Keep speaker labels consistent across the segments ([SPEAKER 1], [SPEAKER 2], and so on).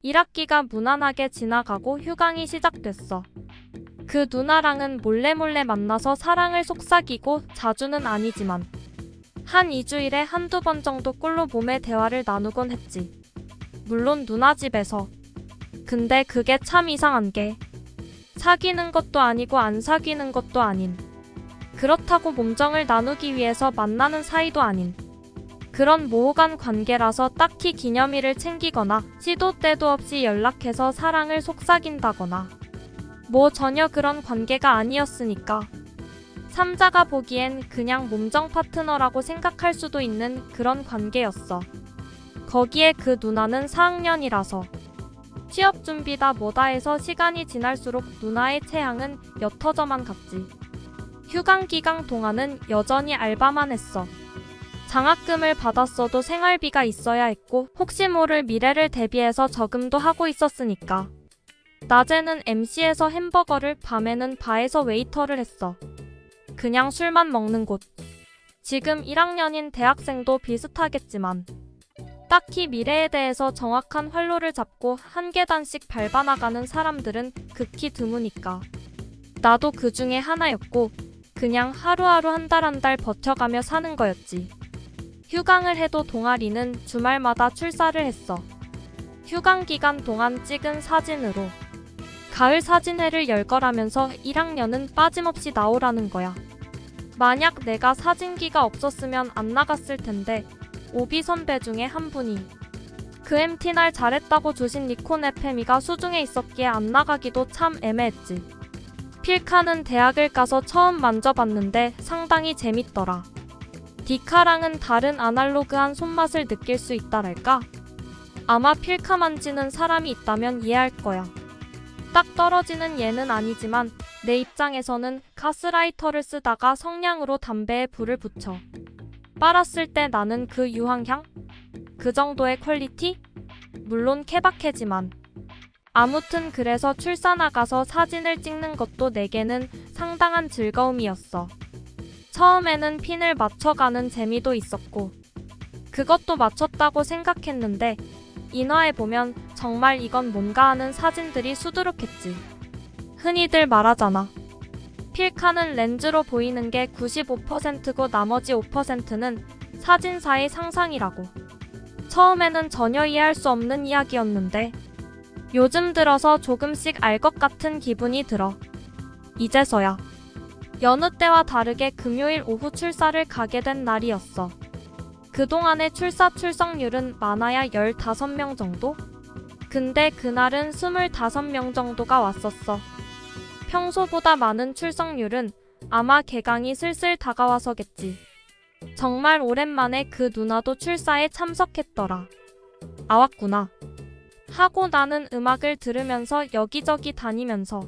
[SPEAKER 1] 1학기가 무난하게 지나가고 휴강이 시작됐어. 그 누나랑은 몰래 만나서 사랑을 속삭이고 자주는 아니지만 한 2주일에 한두 번 정도 꼴로 몸의 대화를 나누곤 했지. 물론 누나 집에서. 근데 그게 참 이상한 게 사귀는 것도 아니고 안 사귀는 것도 아닌, 그렇다고 몸정을 나누기 위해서 만나는 사이도 아닌 그런 모호간 관계라서 딱히 기념일을 챙기거나 시도 때도 없이 연락해서 사랑을 속삭인다거나 뭐 전혀 그런 관계가 아니었으니까 삼자가 보기엔 그냥 몸정 파트너라고 생각할 수도 있는 그런 관계였어. 거기에 그 누나는 4학년이라서 취업 준비다 뭐다 해서 시간이 지날수록 누나의 체향은 옅어져만 갔지. 휴강 기간 동안은 여전히 알바만 했어. 장학금을 받았어도 생활비가 있어야 했고 혹시 모를 미래를 대비해서 저금도 하고 있었으니까. 낮에는 MC에서 햄버거를, 밤에는 바에서 웨이터를 했어. 그냥 술만 먹는 곳. 지금 1학년인 대학생도 비슷하겠지만 딱히 미래에 대해서 정확한 활로를 잡고 한 계단씩 밟아나가는 사람들은 극히 드무니까. 나도 그 중에 하나였고 그냥 하루하루 한 달 버텨가며 사는 거였지. 휴강을 해도 동아리는 주말마다 출사를 했어. 휴강 기간 동안 찍은 사진으로 가을 사진회를 열 거라면서 1학년은 빠짐없이 나오라는 거야. 만약 내가 사진기가 없었으면 안 나갔을 텐데 오비 선배 중에 한 분이 그 MT 날 잘했다고 주신 니콘 FM이가 수중에 있었기에 안 나가기도 참 애매했지. 필카는 대학을 가서 처음 만져봤는데 상당히 재밌더라. 디카랑은 다른 아날로그한 손맛을 느낄 수 있다랄까? 아마 필카 만지는 사람이 있다면 이해할 거야. 딱 떨어지는 예는 아니지만 내 입장에서는 가스라이터를 쓰다가 성냥으로 담배에 불을 붙여 빨았을 때 나는 그 유황향? 그 정도의 퀄리티? 물론 케바케지만. 아무튼 그래서 출사 나가서 사진을 찍는 것도 내게는 상당한 즐거움이었어. 처음에는 핀을 맞춰가는 재미도 있었고 그것도 맞췄다고 생각했는데 인화해보면 정말 이건 뭔가 하는 사진들이 수두룩했지. 흔히들 말하잖아. 필카는 렌즈로 보이는 게 95%고 나머지 5%는 사진사의 상상이라고. 처음에는 전혀 이해할 수 없는 이야기였는데 요즘 들어서 조금씩 알 것 같은 기분이 들어. 이제서야. 여느 때와 다르게 금요일 오후 출사를 가게 된 날이었어. 그동안의 출사 출석률은 많아야 15명 정도? 근데 그날은 25명 정도가 왔었어. 평소보다 많은 출석률은 아마 개강이 슬슬 다가와서겠지. 정말 오랜만에 그 누나도 출사에 참석했더라. 아, 왔구나. 하고 나는 음악을 들으면서 여기저기 다니면서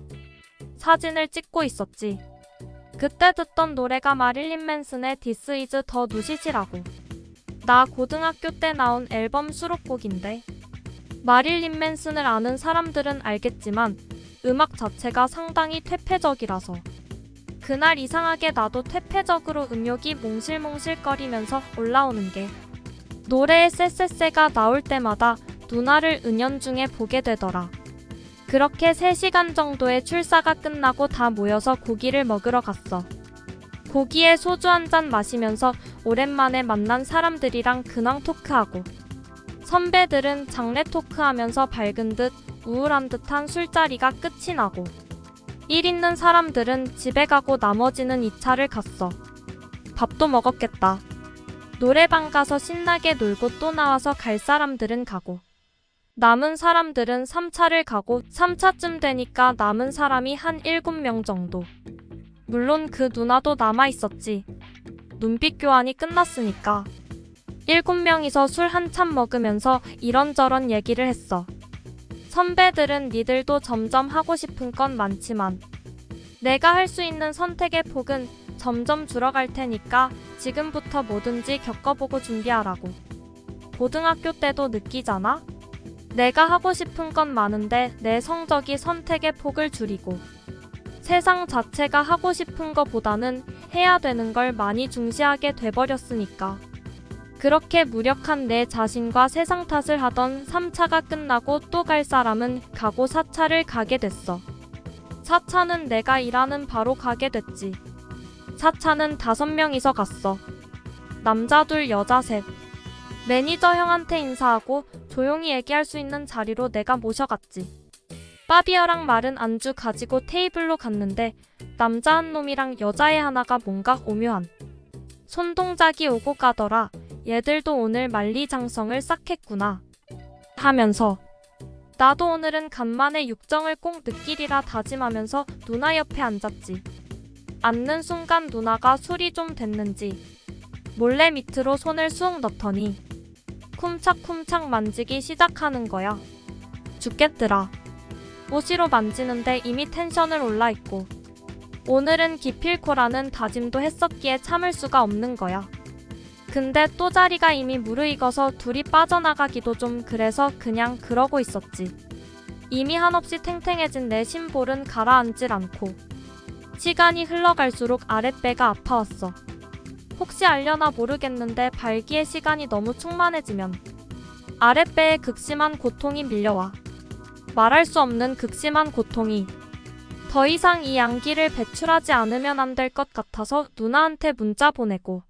[SPEAKER 1] 사진을 찍고 있었지. 그때 듣던 노래가 마릴린 맨슨의 This is the News이라고. 나 고등학교 때 나온 앨범 수록곡인데 마릴린 맨슨을 아는 사람들은 알겠지만 음악 자체가 상당히 퇴폐적이라서 그날 이상하게 나도 퇴폐적으로 음욕이 몽실몽실거리면서 올라오는 게 노래의 쎄쎄쎄가 나올 때마다 누나를 은연중에 보게 되더라. 그렇게 3시간 정도의 출사가 끝나고 다 모여서 고기를 먹으러 갔어. 고기에 소주 한잔 마시면서 오랜만에 만난 사람들이랑 근황 토크하고 선배들은 장래 토크하면서 밝은 듯 우울한 듯한 술자리가 끝이 나고 일 있는 사람들은 집에 가고 나머지는 2차를 갔어. 밥도 먹었겠다. 노래방 가서 신나게 놀고 또 나와서 갈 사람들은 가고 남은 사람들은 3차를 가고 3차쯤 되니까 남은 사람이 한 7명 정도. 물론 그 누나도 남아있었지. 눈빛 교환이 끝났으니까. 7명이서 술 한참 먹으면서 이런저런 얘기를 했어. 선배들은 니들도 점점 하고 싶은 건 많지만 내가 할 수 있는 선택의 폭은 점점 줄어갈 테니까 지금부터 뭐든지 겪어보고 준비하라고. 고등학교 때도 느끼잖아? 내가 하고 싶은 건 많은데 내 성적이 선택의 폭을 줄이고 세상 자체가 하고 싶은 것보다는 해야 되는 걸 많이 중시하게 돼버렸으니까. 그렇게 무력한 내 자신과 세상 탓을 하던 3차가 끝나고 또 갈 사람은 가고 4차를 가게 됐어. 4차는 내가 일하는 바로 가게 됐지. 4차는 5명이서 갔어. 남자 2, 여자 3. 매니저 형한테 인사하고 조용히 얘기할 수 있는 자리로 내가 모셔갔지. 빠비어랑 마른 안주 가지고 테이블로 갔는데 남자 한 놈이랑 여자애 하나가 뭔가 오묘한 손동작이 오고 가더라. 얘들도 오늘 만리장성을 싹 했구나 하면서 나도 오늘은 간만에 육정을 꼭 느끼리라 다짐하면서 누나 옆에 앉았지. 앉는 순간 누나가 술이 좀 됐는지 몰래 밑으로 손을 쑥 넣더니 쿰착쿰착 만지기 시작하는 거야. 죽겠더라. 모시로 만지는데 이미 텐션을 올라있고 오늘은 기필코라는 다짐도 했었기에 참을 수가 없는 거야. 근데 또 자리가 이미 무르익어서 둘이 빠져나가기도 좀 그래서 그냥 그러고 있었지. 이미 한없이 탱탱해진 내 심볼은 가라앉질 않고 시간이 흘러갈수록 아랫배가 아파왔어. 혹시 알려나 모르겠는데 발기의 시간이 너무 충만해지면 아랫배에 극심한 고통이 밀려와. 말할 수 없는 극심한 고통이 더 이상 이 양기를 배출하지 않으면 안 될 것 같아서 누나한테 문자 보내고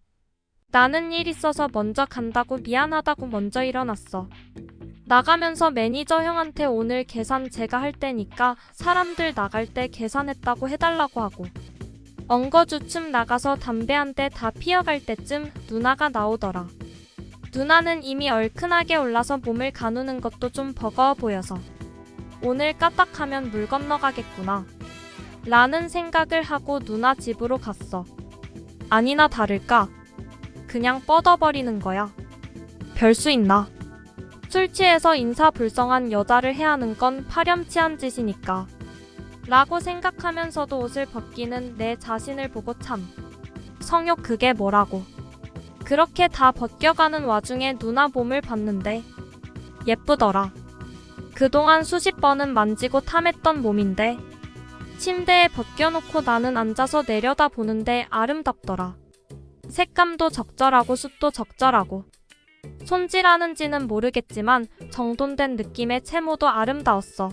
[SPEAKER 1] 나는 일 있어서 먼저 간다고 미안하다고 먼저 일어났어. 나가면서 매니저 형한테 오늘 계산 제가 할 때니까 사람들 나갈 때 계산했다고 해달라고 하고 엉거주춤 나가서 담배 한 대 다 피어갈 때쯤 누나가 나오더라. 누나는 이미 얼큰하게 올라서 몸을 가누는 것도 좀 버거워 보여서 오늘 까딱하면 물 건너가겠구나 라는 생각을 하고 누나 집으로 갔어. 아니나 다를까 그냥 뻗어버리는 거야. 별 수 있나. 술 취해서 인사불성한 여자를 해하는 건 파렴치한 짓이니까 라고 생각하면서도 옷을 벗기는 내 자신을 보고 참 성욕 그게 뭐라고. 그렇게 다 벗겨가는 와중에 누나 몸을 봤는데 예쁘더라. 그동안 수십 번은 만지고 탐했던 몸인데 침대에 벗겨놓고 나는 앉아서 내려다보는데 아름답더라. 색감도 적절하고 숱도 적절하고 손질하는지는 모르겠지만 정돈된 느낌의 채모도 아름다웠어.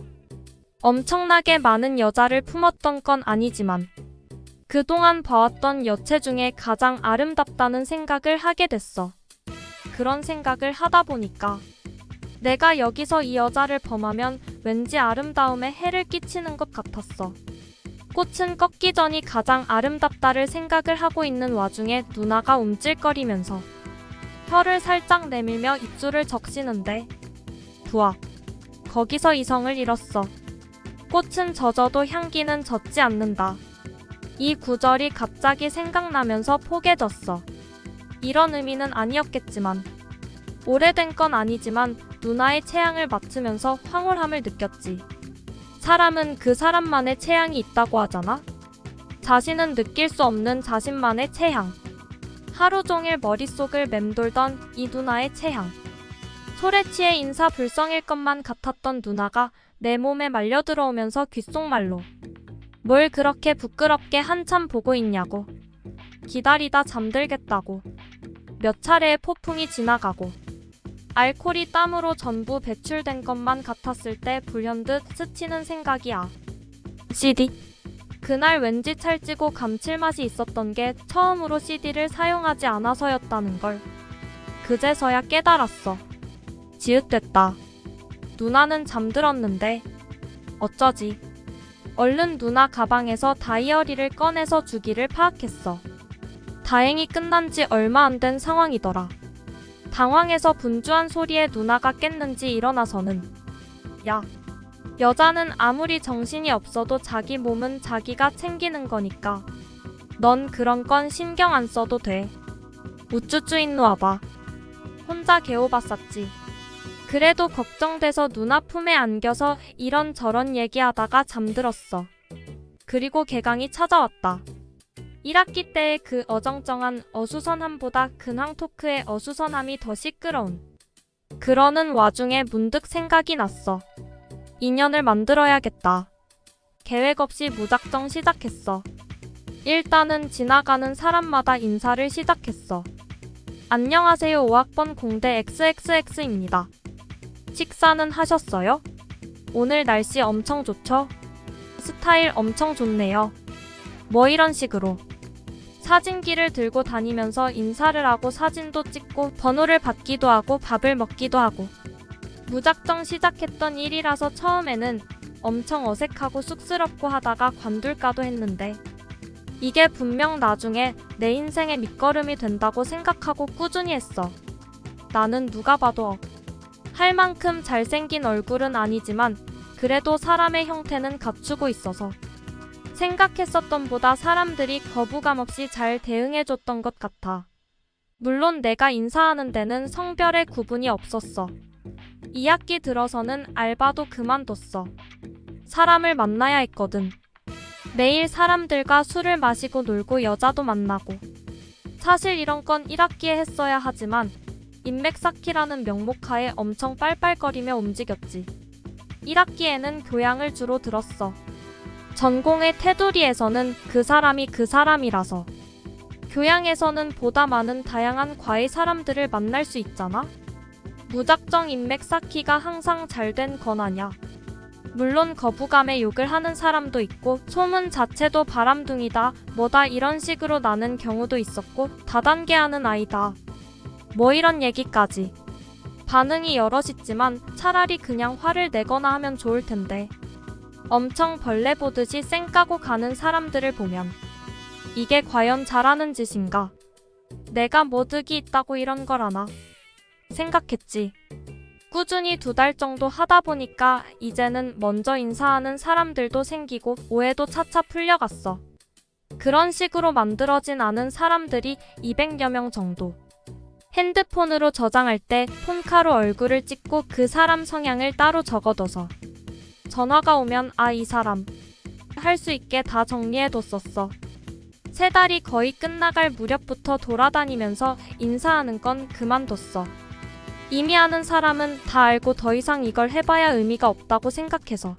[SPEAKER 1] 엄청나게 많은 여자를 품었던 건 아니지만 그동안 봐왔던 여체 중에 가장 아름답다는 생각을 하게 됐어. 그런 생각을 하다 보니까 내가 여기서 이 여자를 범하면 왠지 아름다움에 해를 끼치는 것 같았어. 꽃은 꺾기 전이 가장 아름답다를 생각을 하고 있는 와중에 누나가 움찔거리면서 혀를 살짝 내밀며 입술을 적시는데 부하. 거기서 이성을 잃었어. 꽃은 젖어도 향기는 젖지 않는다. 이 구절이 갑자기 생각나면서 포개졌어. 이런 의미는 아니었겠지만 오래된 건 아니지만 누나의 체향을 맡으면서 황홀함을 느꼈지. 사람은 그 사람만의 체향이 있다고 하잖아. 자신은 느낄 수 없는 자신만의 체향. 하루 종일 머릿속을 맴돌던 이 누나의 체향. 솔에 취해 인사불성일 것만 같았던 누나가 내 몸에 말려 들어오면서 귓속말로 뭘 그렇게 부끄럽게 한참 보고 있냐고. 기다리다 잠들겠다고. 몇 차례의 폭풍이 지나가고 알코올이 땀으로 전부 배출된 것만 같았을 때 불현듯 스치는 생각이야. CD. 그날 왠지 찰지고 감칠맛이 있었던 게 처음으로 CD를 사용하지 않아서였다는 걸 그제서야 깨달았어. 지읒됐다. 누나는 잠들었는데 어쩌지. 얼른 누나 가방에서 다이어리를 꺼내서 주기를 파악했어. 다행히 끝난 지 얼마 안 된 상황이더라. 당황해서 분주한 소리에 누나가 깼는지 일어나서는 야, 여자는 아무리 정신이 없어도 자기 몸은 자기가 챙기는 거니까 넌 그런 건 신경 안 써도 돼. 우쭈쭈 인누 와봐. 혼자 개오봤었지. 그래도 걱정돼서 누나 품에 안겨서 이런저런 얘기하다가 잠들었어. 그리고 개강이 찾아왔다. 1학기 때의 그 어정쩡한 어수선함보다 근황 토크의 어수선함이 더 시끄러운. 그러는 와중에 문득 생각이 났어. 인연을 만들어야겠다. 계획 없이 무작정 시작했어. 일단은 지나가는 사람마다 인사를 시작했어. 안녕하세요. 5학번 공대 XXX입니다. 식사는 하셨어요? 오늘 날씨 엄청 좋죠? 스타일 엄청 좋네요. 뭐 이런 식으로. 사진기를 들고 다니면서 인사를 하고 사진도 찍고 번호를 받기도 하고 밥을 먹기도 하고. 무작정 시작했던 일이라서 처음에는 엄청 어색하고 쑥스럽고 하다가 관둘까도 했는데 이게 분명 나중에 내 인생의 밑거름이 된다고 생각하고 꾸준히 했어. 나는 누가 봐도 할 만큼 잘생긴 얼굴은 아니지만 그래도 사람의 형태는 갖추고 있어서 생각했었던 보다 사람들이 거부감 없이 잘 대응해줬던 것 같아. 물론 내가 인사하는 데는 성별의 구분이 없었어. 2학기 들어서는 알바도 그만뒀어. 사람을 만나야 했거든. 매일 사람들과 술을 마시고 놀고 여자도 만나고. 사실 이런 건 1학기에 했어야 하지만 인맥 쌓기라는 명목하에 엄청 빨빨거리며 움직였지. 1학기에는 교양을 주로 들었어. 전공의 테두리에서는 그 사람이 그 사람이라서. 교양에서는 보다 많은 다양한 과의 사람들을 만날 수 있잖아? 무작정 인맥 쌓기가 항상 잘 된 건 아냐. 물론 거부감에 욕을 하는 사람도 있고 소문 자체도 바람둥이다 뭐다 이런 식으로 나는 경우도 있었고 다단계하는 아이다 뭐 이런 얘기까지. 반응이 여럿있지만 차라리 그냥 화를 내거나 하면 좋을 텐데 엄청 벌레 보듯이 쌩 까고 가는 사람들을 보면 이게 과연 잘하는 짓인가? 내가 뭐 득이 있다고 이런 걸 하나? 생각했지. 꾸준히 2달 정도 하다 보니까 이제는 먼저 인사하는 사람들도 생기고 오해도 차차 풀려갔어. 그런 식으로 만들어진 아는 사람들이 200여 명 정도. 핸드폰으로 저장할 때 폰카로 얼굴을 찍고 그 사람 성향을 따로 적어둬서 전화가 오면 아, 이 사람 할 수 있게 다 정리해뒀었어. 3달이 거의 끝나갈 무렵부터 돌아다니면서 인사하는 건 그만뒀어. 이미 아는 사람은 다 알고 더 이상 이걸 해봐야 의미가 없다고 생각해서.